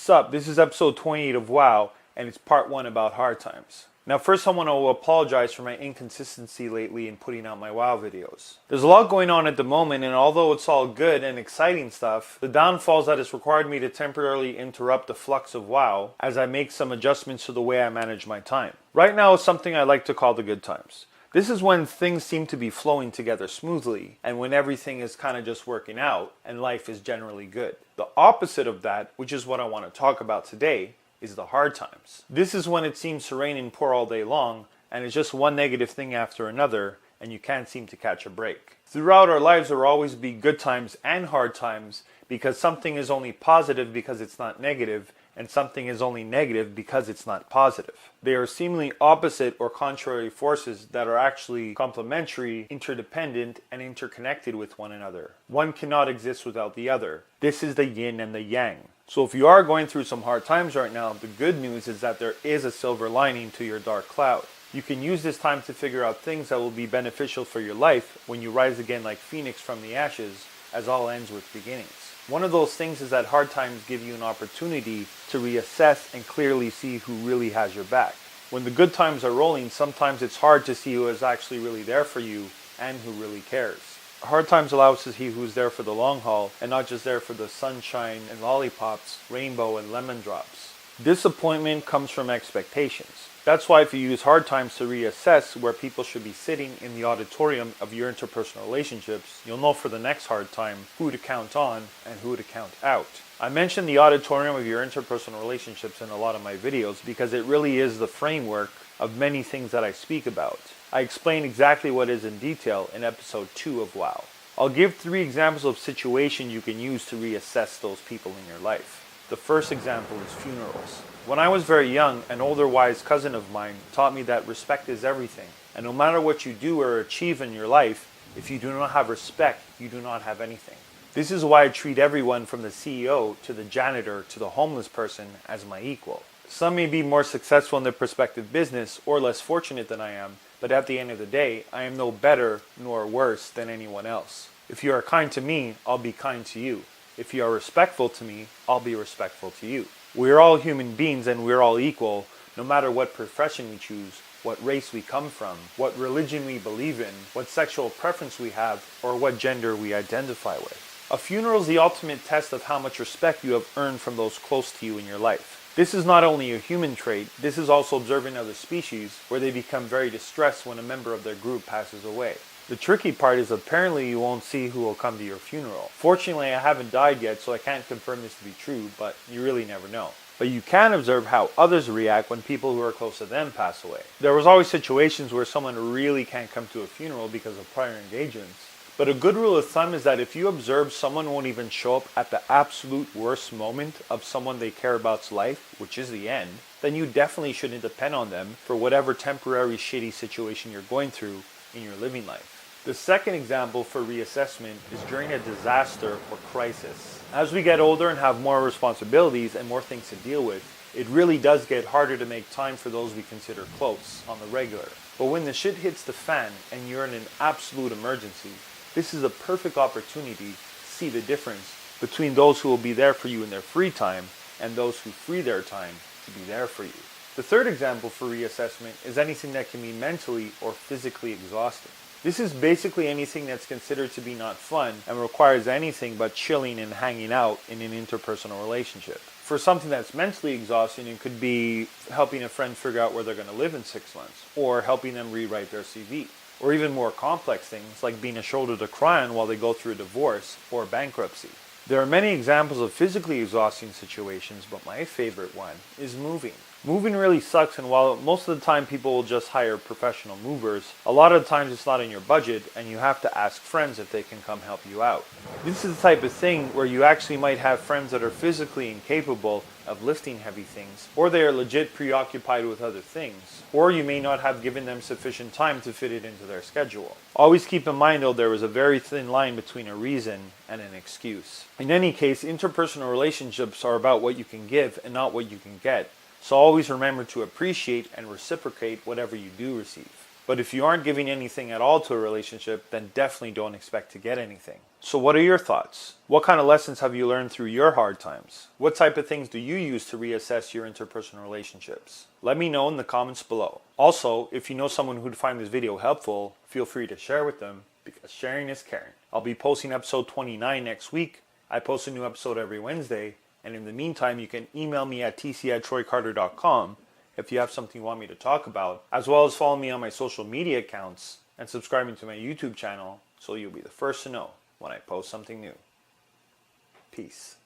Sup, this is episode 28 of WoW, and it's part 1 about hard times. Now first I want to apologize for my inconsistency lately in putting out my WoW videos. There's a lot going on at the moment, and although it's all good and exciting stuff, the downfall is that it's required me to temporarily interrupt the flux of WoW as I make some adjustments to the way I manage my time. Right now it's something I like to call the good times. This is when things seem to be flowing together smoothly and when everything is kind of just working out and life is generally good. The opposite of that, which is what I want to talk about today, is the hard times. This is when it seems to rain and pour all day long and it's just one negative thing after another and you can't seem to catch a break. Throughout our lives there will always be good times and hard times because something is only positive because it's not negative, and something is only negative because it's not positive. They are seemingly opposite or contrary forces that are actually complementary, interdependent, and interconnected with one another. One cannot exist without the other. This is the yin and the yang. So if you are going through some hard times right now, the good news is that there is a silver lining to your dark cloud. You can use this time to figure out things that will be beneficial for your life when you rise again like Phoenix from the ashes, as all ends with beginnings. One of those things is that hard times give you an opportunity to reassess and clearly see who really has your back. When the good times are rolling, sometimes it's hard to see who is actually really there for you and who really cares. Hard times allow us to see who's there for the long haul and not just there for the sunshine and lollipops, rainbow and lemon drops. Disappointment comes from expectations. That's why if you use hard times to reassess where people should be sitting in the auditorium of your interpersonal relationships, you'll know for the next hard time who to count on and who to count out. I mention the auditorium of your interpersonal relationships in a lot of my videos because it really is the framework of many things that I speak about. I explain exactly what is in detail in episode 2 of WoW. I'll give 3 examples of situations you can use to reassess those people in your life. The first example is funerals. When I was very young, an older wise cousin of mine taught me that respect is everything. And no matter what you do or achieve in your life, if you do not have respect, you do not have anything. This is why I treat everyone from the CEO to the janitor to the homeless person as my equal. Some may be more successful in their prospective business or less fortunate than I am, but at the end of the day, I am no better nor worse than anyone else. If you are kind to me, I'll be kind to you. If you are respectful to me, I'll be respectful to you. We are all human beings and we're all equal, no matter what profession we choose, what race we come from, what religion we believe in, what sexual preference we have, or what gender we identify with. A funeral is the ultimate test of how much respect you have earned from those close to you in your life. This is not only a human trait, this is also observed in other species, where they become very distressed when a member of their group passes away. The tricky part is apparently you won't see who will come to your funeral. Fortunately, I haven't died yet, so I can't confirm this to be true, but you really never know. But you can observe how others react when people who are close to them pass away. There was always situations where someone really can't come to a funeral because of prior engagements. But a good rule of thumb is that if you observe someone won't even show up at the absolute worst moment of someone they care about's life, which is the end, then you definitely shouldn't depend on them for whatever temporary shitty situation you're going through in your living life. The second example for reassessment is during a disaster or crisis. As we get older and have more responsibilities and more things to deal with, it really does get harder to make time for those we consider close on the regular. But when the shit hits the fan and you're in an absolute emergency, this is a perfect opportunity to see the difference between those who will be there for you in their free time and those who free their time to be there for you. The third example for reassessment is anything that can be mentally or physically exhausting. This is basically anything that's considered to be not fun and requires anything but chilling and hanging out in an interpersonal relationship. For something that's mentally exhausting, it could be helping a friend figure out where they're going to live in 6 months, or helping them rewrite their CV, or even more complex things like being a shoulder to cry on while they go through a divorce or bankruptcy. There are many examples of physically exhausting situations, but my favorite one is moving. Moving really sucks, and while most of the time people will just hire professional movers, a lot of the times it's not in your budget and you have to ask friends if they can come help you out. This is the type of thing where you actually might have friends that are physically incapable of lifting heavy things, or they are legit preoccupied with other things, or you may not have given them sufficient time to fit it into their schedule. Always keep in mind though, there is a very thin line between a reason and an excuse. In any case, interpersonal relationships are about what you can give and not what you can get. So always remember to appreciate and reciprocate whatever you do receive. But if you aren't giving anything at all to a relationship, then definitely don't expect to get anything. So what are your thoughts? What kind of lessons have you learned through your hard times? What type of things do you use to reassess your interpersonal relationships? Let me know in the comments below. Also, if you know someone who'd find this video helpful, feel free to share with them, because sharing is caring. I'll be posting episode 29 next week. I post a new episode every Wednesday, and in the meantime, you can email me at tc@troycarter.com if you have something you want me to talk about, as well as follow me on my social media accounts and subscribing to my YouTube channel so you'll be the first to know when I post something new. Peace.